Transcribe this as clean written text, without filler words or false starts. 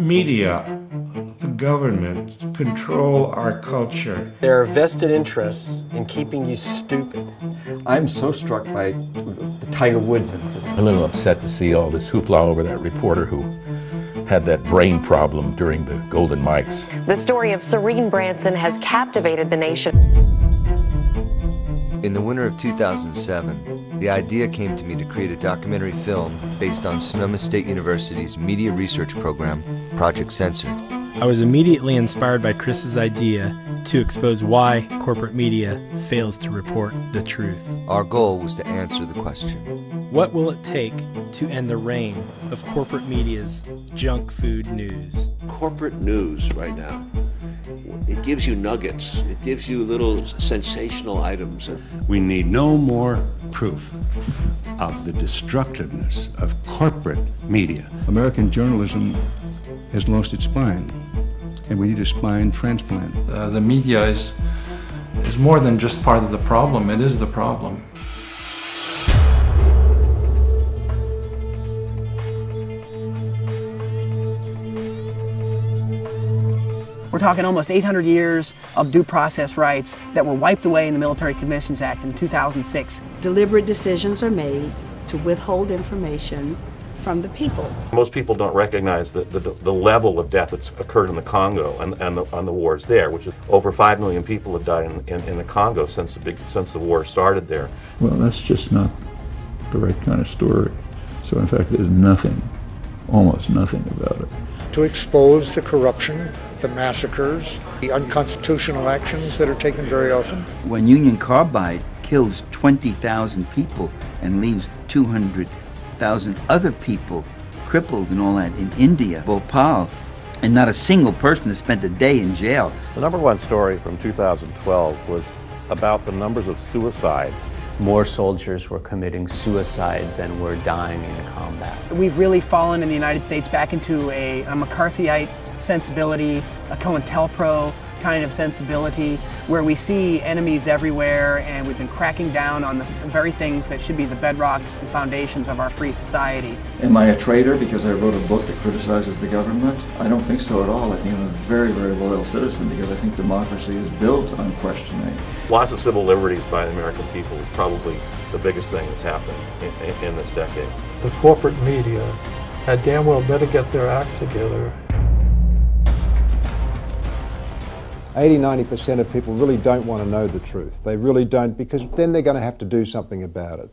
media, the government, control our culture. There are vested interests in keeping you stupid. I'm so struck by the Tiger Woods incident. A little upset to see all this hoopla over that reporter who had that brain problem during the Golden Mics. The story of Serene Branson has captivated the nation. In the winter of 2007, the idea came to me to create a documentary film based on Sonoma State University's media research program, Project Censored. I was immediately inspired by Chris's idea to expose why corporate media fails to report the truth. Our goal was to answer the question: what will it take to end the reign of corporate media's junk food news? Corporate news right now, it gives you nuggets, it gives you little sensational items. We need no more proof of the destructiveness of corporate media. American journalism has lost its spine, and we need a spine transplant. The media is more than just part of the problem, it is the problem. We're talking almost 800 years of due process rights that were wiped away in the Military Commissions Act in 2006. Deliberate decisions are made to withhold information from the people. Most people don't recognize the level of death that's occurred in the Congo and the wars there, which is over 5 million people have died in the Congo since the war started there. Well, that's just not the right kind of story. So in fact, there's nothing, almost nothing about it. To expose the corruption, the massacres, the unconstitutional actions that are taken very often. When Union Carbide kills 20,000 people and leaves 200,000 other people crippled and all that in India, Bhopal, and not a single person has spent a day in jail. The number one story from 2012 was about the numbers of suicides. More soldiers were committing suicide than were dying in combat. We've really fallen in the United States back into a McCarthyite sensibility, a COINTELPRO kind of sensibility, where we see enemies everywhere, and we've been cracking down on the very things that should be the bedrocks and foundations of our free society. Am I a traitor because I wrote a book that criticizes the government? I don't think so at all. I think I'm a very, very loyal citizen because I think democracy is built on questioning. Loss of civil liberties by the American people is probably the biggest thing that's happened in this decade. The corporate media had damn well better get their act together. 80–90% of people really don't want to know the truth. They really don't, because then they're going to have to do something about it.